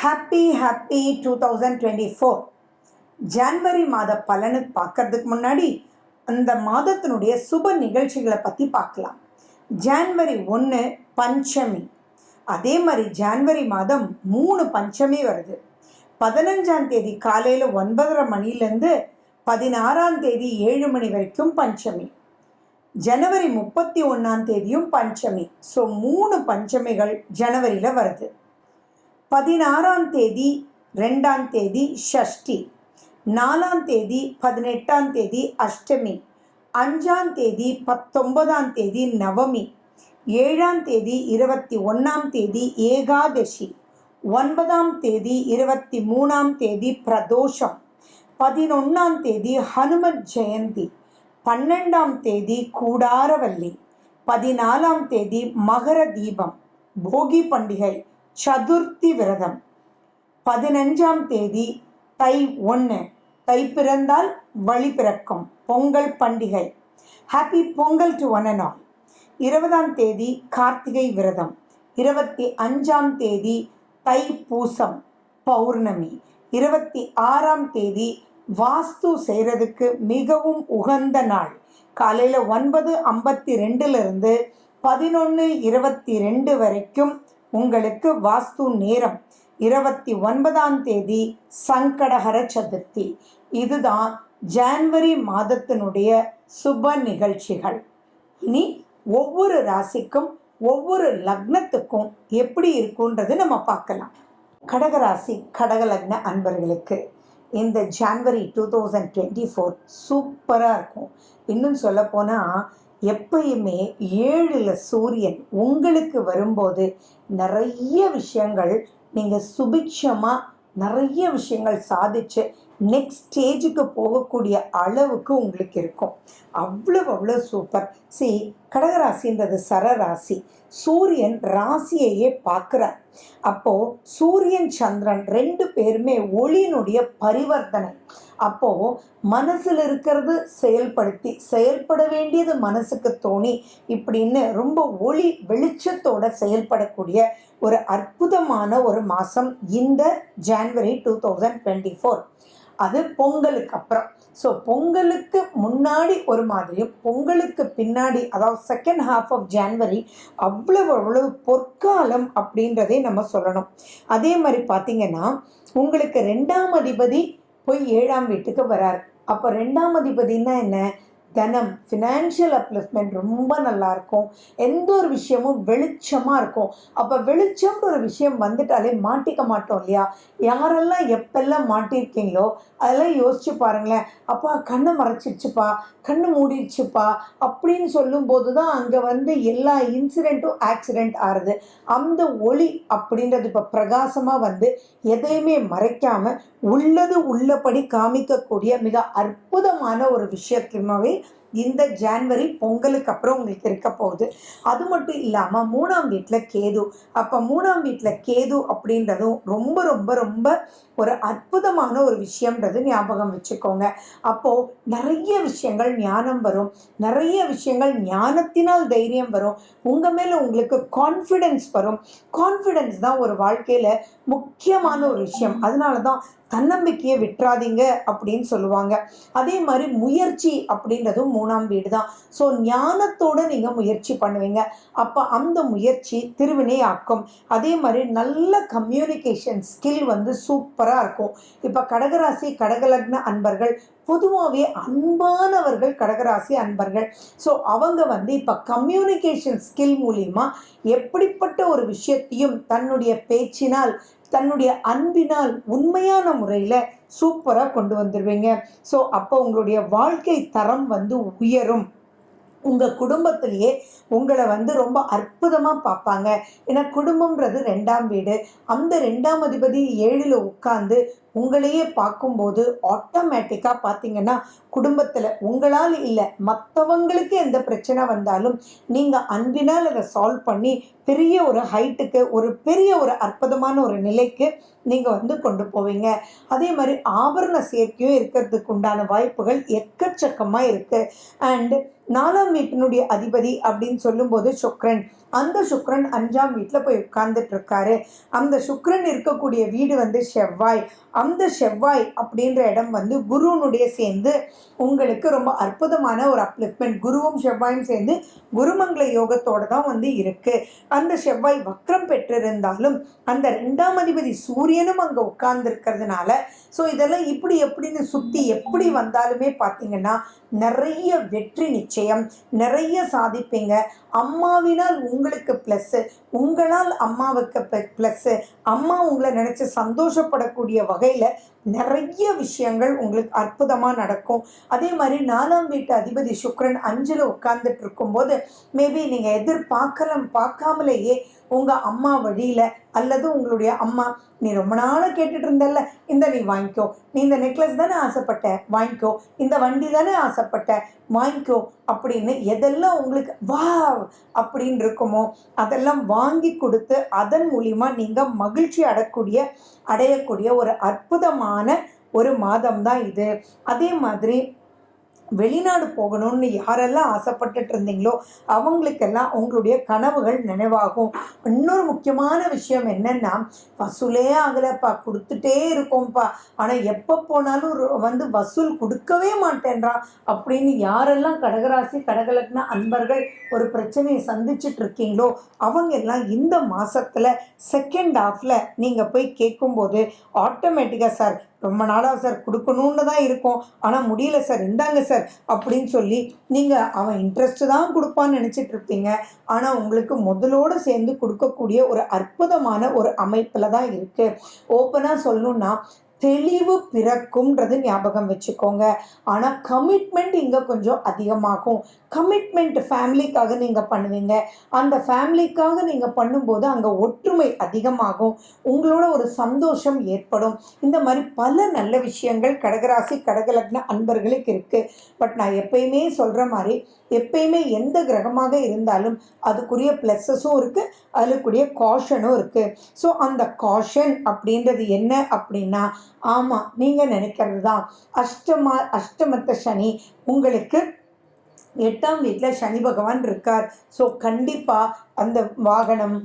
Happy 2024. January மாத பலனு பார்க்கறதுக்கு முன்னாடி அந்த மாதத்தினுடைய சுப நிகழ்ச்சிகளை பற்றி பார்க்கலாம். ஜான்வரி 1 பஞ்சமி. அதே மாதிரி ஜான்வரி மாதம் 3 பஞ்சமி வருது. 15ஆம் தேதி காலையில் 9:30 மணிலேருந்து 16ஆம் தேதி 7 மணி வரைக்கும் பஞ்சமி. ஜனவரி 31ஆம் தேதியும் பஞ்சமி. ஸோ 3 பஞ்சமிகள் ஜனவரியில் வருது. 16ஆம் தேதி 2ஆம் தேதி ஷஷ்டி, 4ஆம் தேதி 18ஆம் தேதி அஷ்டமி, 5ஆம் தேதி 19ஆம் தேதி நவமி, 7ஆம் தேதி 21ஆம் தேதி ஏகாதசி, 9ஆம் தேதி 23ஆம் தேதி பிரதோஷம், 11ஆம் தேதி ஹனுமத் ஜெயந்தி, 12ஆம் தேதி கூடாரவல்லி, 14ஆம் தேதி மகர தீபம், போகி பண்டிகை, சதுர்த்தி விரதம், 15ஆம் தேதி தை 1, தை பிறந்தால் வழி பிறக்கும், பொங்கல் பண்டிகை. Happy Pongal to one and all. 20ஆம் தேதி கார்த்திகை விரதம், 25ஆம் தேதி தை பூசம் பௌர்ணமி, 26ஆம் தேதி வாஸ்து செய்கிறதுக்கு மிகவும் உகந்த நாள். காலையில் 9:52 11:22 வரைக்கும் உங்களுக்கு வாஸ்து நேரம். 29ஆம் தேதி சங்கடஹர சதுர்த்தி. இதுதான் ஜான்வரி மாதத்தினுடைய சுப நிகழ்ச்சிகள். இனி ஒவ்வொரு ராசிக்கும் ஒவ்வொரு லக்னத்துக்கும் எப்படி இருக்குன்றது நம்ம பார்க்கலாம். கடகராசி கடகலக்ன அன்பர்களுக்கு இந்த ஜான்வரி 2024 சூப்பராக இருக்கும். இன்னும் சொல்லப்போனால் எப்பயுமே 7ல் சூரியன் உங்களுக்கு வரும்போது நிறைய விஷயங்கள் நீங்கள் சுபிக்ஷமாக நிறைய விஷயங்கள் சாதிச்சு நெக்ஸ்ட் ஸ்டேஜுக்கு போகக்கூடிய அளவுக்கு உங்களுக்கு இருக்கும். அவ்வளோ சூப்பர். கடகராசின்றது சரராசி. சூரியன் ராசியையே பார்க்குறார். அப்போது சூரியன் சந்திரன் 2 பேருமே ஒளியினுடைய பரிவர்த்தனை. அப்போது மனசில் இருக்கிறது செயல்பட வேண்டியது மனசுக்கு தோணி இப்படின்னு ரொம்ப ஒளி வெளிச்சத்தோட செயல்படக்கூடிய ஒரு அற்புதமான ஒரு மாதம் இந்த ஜான்வரி 2024. அது பொங்கலுக்கு அப்புறம். ஸோ பொங்கலுக்கு முன்னாடி ஒரு மாதிரியும் பொங்கலுக்கு பின்னாடி, அதாவது செகண்ட் ஹாஃப் ஆஃப் ஜான்வரி அவ்வளவு பொற்காலம் அப்படின்றதே நம்ம சொல்லணும். அதே மாதிரி பார்த்திங்கன்னா உங்களுக்கு 2ஆம் அதிபதி போய் 7ஆம் வீட்டுக்கு வரார். அப்போ 2ஆம் அதிபதினா என்ன? தனம், ஃபினான்ஷியல் அப்லிஃப்ட்மெண்ட் ரொம்ப நல்லாயிருக்கும். எந்த ஒரு விஷயமும் வெளிச்சமாக இருக்கும். அப்போ வெளிச்சம்ன்ற ஒரு விஷயம் வந்துட்டாலே மாட்டிக்க மாட்டோம் இல்லையா? யாரெல்லாம் எப்பெல்லாம் மாட்டியிருக்கீங்களோ அதெல்லாம் யோசிச்சு பாருங்களேன். அப்பா கண்ணை மறைச்சிடுச்சுப்பா, கண்ணு மூடிடுச்சுப்பா அப்படின்னு சொல்லும்போது தான் அங்கே எல்லா இன்சிடெண்ட்டும் ஆக்சிடெண்ட் ஆகுது. அந்த ஒளி அப்படின்றது இப்போ பிரகாசமாக எதையுமே மறைக்காமல் உள்ளது உள்ளபடி காமிக்கக்கூடிய மிக அற்புதமான ஒரு விஷயத்துமாவே இந்த ஜான்வரி பொங்கலுக்கு அப்புறம் உங்களுக்கு இருக்க போகுது. அது மட்டும் இல்லாமல் 3ஆம் வீட்டில் கேது. அப்போ 3ஆம் வீட்டில் கேது அப்படின்றதும் ரொம்ப ஒரு அற்புதமான ஒரு விஷயம்ன்றது ஞாபகம் வச்சுக்கோங்க. அப்போது நிறைய விஷயங்கள் ஞானம் வரும், நிறைய விஷயங்கள் ஞானத்தினால் தைரியம் வரும். உங்கள் மேலே உங்களுக்கு கான்ஃபிடென்ஸ் வரும். கான்ஃபிடென்ஸ் தான் ஒரு வாழ்க்கையில் முக்கியமான ஒரு விஷயம். அதனால தான் தன்னம்பிக்கையை விட்டுறாதீங்க அப்படின்னு சொல்லுவாங்க. அதே மாதிரி முயற்சி அப்படின்றதும் 3ஆம் வீடு தான். ஸோ ஞானத்தோடு நீங்கள் முயற்சி பண்ணுவீங்க. அப்போ அந்த முயற்சி திருவினை ஆக்கும். அதே மாதிரி நல்ல கம்யூனிகேஷன் ஸ்கில் சூப்பராக இருக்கும். இப்போ கடகராசி கடகலக்ன அன்பர்கள் பொதுவாகவே அன்பானவர்கள் கடகராசி அன்பர்கள். ஸோ அவங்க இப்போ கம்யூனிகேஷன் ஸ்கில் மூலிமா எப்படிப்பட்ட ஒரு விஷயத்தையும் தன்னுடைய பேச்சினால் தன்னுடைய அன்பினால் உண்மையான முறையில் சூப்பராக கொண்டு வந்துடுவீங்க. ஸோ அப்போ உங்களுடைய வாழ்க்கை தரம் உயரும். உங்கள் குடும்பத்திலேயே உங்களை ரொம்ப அற்புதமாக பார்ப்பாங்க. ஏன்னா குடும்பம்ன்றது 2ஆம் வீடு. அந்த 2ஆம் அதிபதி 7ல் உட்கார்ந்து உங்களையே பார்க்கும்போது ஆட்டோமேட்டிக்காக பார்த்தீங்கன்னா குடும்பத்தில் உங்களால் இல்லை மற்றவங்களுக்கு எந்த பிரச்சனை வந்தாலும் நீங்கள் அன்பினால் அதை சால்வ் பண்ணி பெரிய ஒரு ஹைட்டுக்கு ஒரு பெரிய ஒரு அற்புதமான ஒரு நிலைக்கு நீங்கள் கொண்டு போவீங்க. அதே மாதிரி ஆபரண சேர்க்கையும் இருக்கிறதுக்கு உண்டான வாய்ப்புகள் எக்கச்சக்கமாக இருக்குது. அண்ட் 4ஆம் வீட்டினுடைய அதிபதி அப்படின்னு சொல்லும்போது சுக்கிரன். அந்த சுக்கிரன் 5ஆம் வீட்டில் போய் உட்கார்ந்துட்டு இருக்காரு. அந்த சுக்கிரன் இருக்கக்கூடிய வீடு வந்து செவ்வாய். அந்த செவ்வாய் அப்படின்ற இடம் வந்து குருனுடைய சேர்ந்து உங்களுக்கு ரொம்ப அற்புதமான ஒரு அப்லிஃப்ட்மெண்ட். குருவும் செவ்வாயும் சேர்ந்து குருமங்கள யோகத்தோட தான் வந்து இருக்கு. அந்த செவ்வாய் வக்ரம் பெற்றிருந்தாலும் அந்த 2ஆம் அதிபதி சூரியனும் அங்கே உட்கார்ந்து இருக்கிறதுனால ஸோ இதெல்லாம் இப்படி எப்படின்னு சுற்றி எப்படி வந்தாலுமே பார்த்தீங்கன்னா நிறைய வெற்றி நிச்சயம், நிறைய சாதிப்பீங்க. அம்மாவினால் உங்களுக்கு ப்ளஸ்ஸு, உங்களால் அம்மாவுக்கு ப்ளஸ்ஸு, அம்மா உங்களை நினச்சி சந்தோஷப்படக்கூடிய வகையில் நிறைய விஷயங்கள் உங்களுக்கு அற்புதமாக நடக்கும். அதே மாதிரி 4ஆம் வீட்டு அதிபதி சுக்கிரன் 5ல் உட்கார்ந்துட்டு இருக்கும்போது மேபி நீங்கள் பார்க்காமலேயே உங்கள் அம்மா வழியில் அல்லது உங்களுடைய அம்மா, நீ ரொம்ப நாளாக கேட்டுட்டு இருந்தல்ல, இந்த நீ வாங்கிக்கோ, நீ இந்த நெக்லஸ் தானே ஆசைப்பட்ட வாங்கிக்கோ, இந்த வண்டி தானே ஆசைப்பட்ட வாங்கிக்கோ அப்படின்னு எதெல்லாம் உங்களுக்கு வா அப்படின்னு இருக்குமோ அதெல்லாம் வாங்கி கொடுத்து அதன் மூலிமா நீங்கள் மகிழ்ச்சி அடையக்கூடிய ஒரு அற்புதமான ஒரு மாதம் தான் இது. அதே மாதிரி வெளிநாடு போகணும்னு யாரெல்லாம் ஆசைப்பட்டுட்டு இருந்தீங்களோ அவங்களுக்கெல்லாம் உங்களுடைய கனவுகள் நினைவாகும். இன்னொரு முக்கியமான விஷயம் என்னென்னா, வசூலே ஆகலைப்பா, கொடுத்துட்டே இருக்கோம்ப்பா, ஆனால் எப்போ போனாலும் வந்து வசூல் கொடுக்கவே மாட்டேன்றான் அப்படின்னு யாரெல்லாம் கடகராசி கடகலக்ன அன்பர்கள் ஒரு பிரச்சனையை சந்திச்சுட்டு இருக்கீங்களோ அவங்க எல்லாம் இந்த மாதத்தில் செகண்ட் ஹாஃபில் நீங்கள் போய் கேட்கும்போது ஆட்டோமேட்டிக்காக சார் ரொம்ப நாளாக சார் கொடுக்கணுன்னு தான் இருக்கும், ஆனால் முடியல சார், இந்தாங்க சார் அப்படின்னு சொல்லி நீங்கள் அவன் இன்ட்ரெஸ்ட்டு தான் கொடுப்பான்னு நினச்சிட்டு இருப்பீங்க. ஆனால் உங்களுக்கு முதலோடு சேர்ந்து கொடுக்கக்கூடிய ஒரு அற்புதமான ஒரு அமைப்பில் தான் இருக்குது. ஓப்பனாக சொல்லணுன்னா தெளிவு பிறக்கும்ன்றது ஞாபகம் வச்சுக்கோங்க. ஆனால் கமிட்மெண்ட் இங்கே கொஞ்சம் அதிகமாகும். கமிட்மெண்ட் ஃபேமிலிக்காக நீங்கள் பண்ணுவீங்க. அந்த ஃபேமிலிக்காக நீங்கள் பண்ணும்போது அங்கே ஒற்றுமை அதிகமாகும், உங்களோட ஒரு சந்தோஷம் ஏற்படும். இந்த மாதிரி பல நல்ல விஷயங்கள் கடகராசி கடகலக்ன அன்பர்களுக்கு இருக்குது. பட் நான் எப்பயுமே சொல்கிற மாதிரி எப்பயுமே எந்த கிரகமாக இருந்தாலும் அதுக்குரிய ப்ளஸ்ஸஸும் இருக்குது, அதுக்குரிய காஷனும் இருக்குது. ஸோ அந்த காஷன் அப்படின்றது என்ன அப்படின்னா, ஆமாம் நீங்கள் நினைக்கிறது தான், அஷ்டமத்த சனி உங்களுக்கு 8ஆம் வீட்டில் சனி பகவான் இருக்கார். ஸோ கண்டிப்பாக அந்த வாகனம்,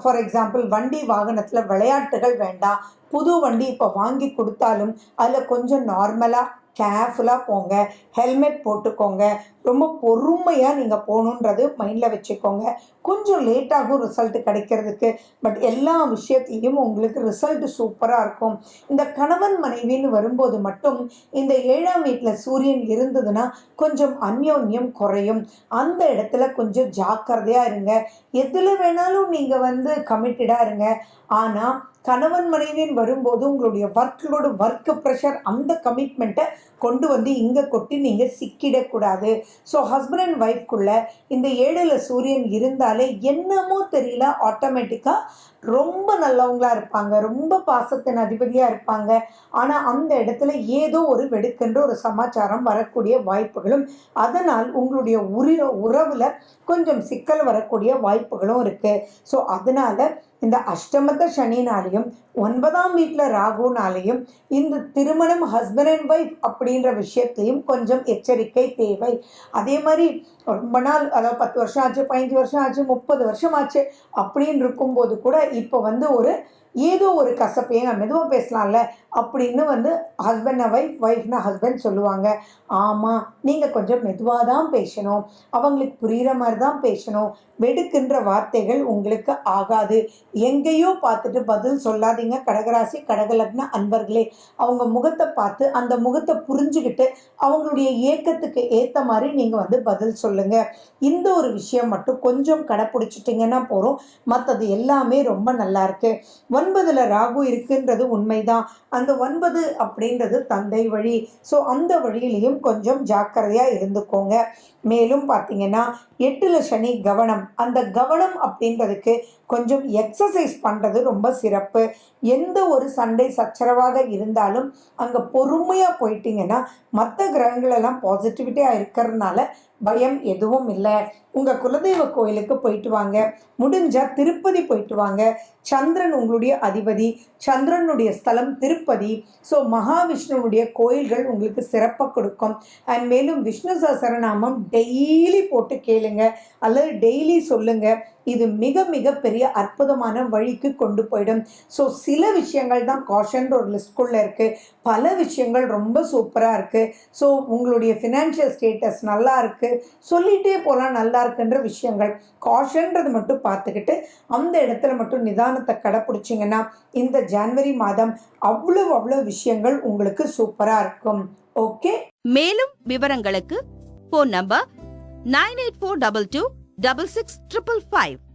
ஃபார் எக்ஸாம்பிள் வண்டி வாகனத்தில் விளையாட்டுகள் வேண்டாம். புது வண்டி இப்போ வாங்கி கொடுத்தாலும் அதில் கொஞ்சம் நார்மலாக கேர்ஃபுல்லாக போங்க, ஹெல்மெட் போட்டுக்கோங்க, ரொம்ப பொறுமையாக நீங்கள் போகணுன்றது மைண்டில் வச்சுக்கோங்க. கொஞ்சம் லேட்டாகும் ரிசல்ட் கிடைக்கிறதுக்கு, பட் எல்லா விஷயத்தையும் உங்களுக்கு ரிசல்ட் சூப்பராக இருக்கும். இந்த கணவன் மனைவின்னு வரும்போது மட்டும் இந்த 7ஆம் வீட்டில் சூரியன் இருந்ததுன்னா கொஞ்சம் அந்யோன்யம் குறையும். அந்த இடத்துல கொஞ்சம் ஜாக்கிரதையாக இருங்க. எதில் வேணாலும் நீங்கள் வந்து கமிட்டடாக இருங்க. ஆனால் கணவன் மனைவின்னு வரும்போது உங்களுடைய ஒர்க் ப்ரெஷர் அந்த கமிட்மெண்ட்டை கொண்டு வந்து இங்கே கொட்டி நீங்கள் சிக்கிடக்கூடாது. ஸோ ஹஸ்பண்ட் அண்ட் ஒய்ஃப்குள்ளே இந்த 7ல் சூரியன் இருந்தாலே என்னமோ தெரியல, ஆட்டோமேட்டிக்காக ரொம்ப நல்லவங்களாக இருப்பாங்க, ரொம்ப பாசத்தின் அதிபதியாக இருப்பாங்க. ஆனால் அந்த இடத்துல ஏதோ ஒரு வெடுக்கென்ற ஒரு சமாச்சாரம் வரக்கூடிய வாய்ப்புகளும், அதனால் உங்களுடைய உறவில் கொஞ்சம் சிக்கல் வரக்கூடிய வாய்ப்புகளும் இருக்குது. ஸோ அதனால் இந்த அஷ்டமத்த சனினாலையும் 9ஆம் வீட்டில் ராகுனாலையும் இந்த திருமணம் ஹஸ்பண்ட் அண்ட் ஒய்ஃப் அப்படின்ற விஷயத்தையும் கொஞ்சம் எச்சரிக்கை தேவை. அதே மாதிரி ரொம்ப நாள், அதாவது 10 வருஷம் ஆச்சு, 15 வருஷம் ஆச்சு, 30 வருஷம் ஆச்சு அப்படின்னு இருக்கும்போது கூட இப்போ வந்து ஏதோ ஒரு கசப்பையே மெதுவாக பேசலாம்ல அப்படின்னு வந்து ஹஸ்பண்ட் ஒய்ஃப்னா ஹஸ்பண்ட் சொல்லுவாங்க. ஆமாம், நீங்கள் கொஞ்சம் மெதுவாக தான் பேசணும், அவங்களுக்கு புரிகிற மாதிரி தான் பேசணும், வெடுக்கின்ற வார்த்தைகள் உங்களுக்கு ஆகாது. எங்கேயோ பார்த்துட்டு பதில் சொல்லாதீங்க கடகராசி கடகலக்ன அன்பர்களே. அவங்க முகத்தை பார்த்து அந்த முகத்தை புரிஞ்சுக்கிட்டு அவங்களுடைய ஏக்கத்துக்கு ஏற்ற மாதிரி நீங்கள் வந்து பதில் சொல்லுங்கள். இந்த ஒரு விஷயம் மட்டும் கொஞ்சம் கடைப்பிடிச்சிட்டிங்கன்னா போகிறோம், மற்றது எல்லாமே ரொம்ப நல்லா இருக்கு. 9ல் ராகு இருக்குன்றது உண்மைதான். அந்த 9 அப்படின்றது தந்தை வழி. ஸோ அந்த வழியிலையும் கொஞ்சம் ஜாக்கிரதையாக இருந்துக்கோங்க. மேலும் பார்த்தீங்கன்னா 8ல் சனி கவனம். அந்த கவனம் அப்படின்றதுக்கு கொஞ்சம் எக்ஸசைஸ் பண்ணுறது ரொம்ப சிறப்பு. எந்த ஒரு சண்டை சச்சரவாக இருந்தாலும் அங்கே பொறுமையாக போயிட்டீங்கன்னா மற்ற கிரகங்களெல்லாம் பாசிட்டிவிட்டியாக இருக்கிறதுனால பயம் எதுவும் இல்லை. உங்கள் குலதெய்வ கோயிலுக்கு போயிட்டு வாங்க, முடிஞ்சால் திருப்பதி போயிட்டு வாங்க. சந்திரன் உங்களுடைய அதிபதி, சந்திரனுடைய ஸ்தலம் திருப்பதி. ஸோ மகாவிஷ்ணுனுடைய கோயில்கள் உங்களுக்கு சிறப்பாக கொடுக்கும். அண்ட் மேலும் விஷ்ணு சஹஸ்ரநாமம் டெய்லி போட்டு கேளுங்க அல்லது டெய்லி சொல்லுங்கள். இது மிக மிக பெரிய அற்புதமான வழிக்கு கொண்டு போயிடும். ஸோ சில விஷயங்கள் தான் காஷன்ற ஒரு லிஸ்ட்குள்ளே இருக்குது, பல விஷயங்கள் ரொம்ப சூப்பராக இருக்குது. ஸோ உங்களுடைய ஃபினான்ஷியல் ஸ்டேட்டஸ் நல்லா இருக்குது, சொல்லிகிட்டே போகலாம் நல்லா இருக்குன்ற விஷயங்கள். காஷன்றது மட்டும் பார்த்துக்கிட்டு அந்த இடத்துல மட்டும் நிதானத்தை கடைப்பிடிச்சிங்கன்னா இந்த ஜனவரி மாதம் அவ்வளோ விஷயங்கள் உங்களுக்கு சூப்பராக இருக்கும். ஓகே, மேலும் விவரங்களுக்கு ஃபோன் நம்பர் 9842266555.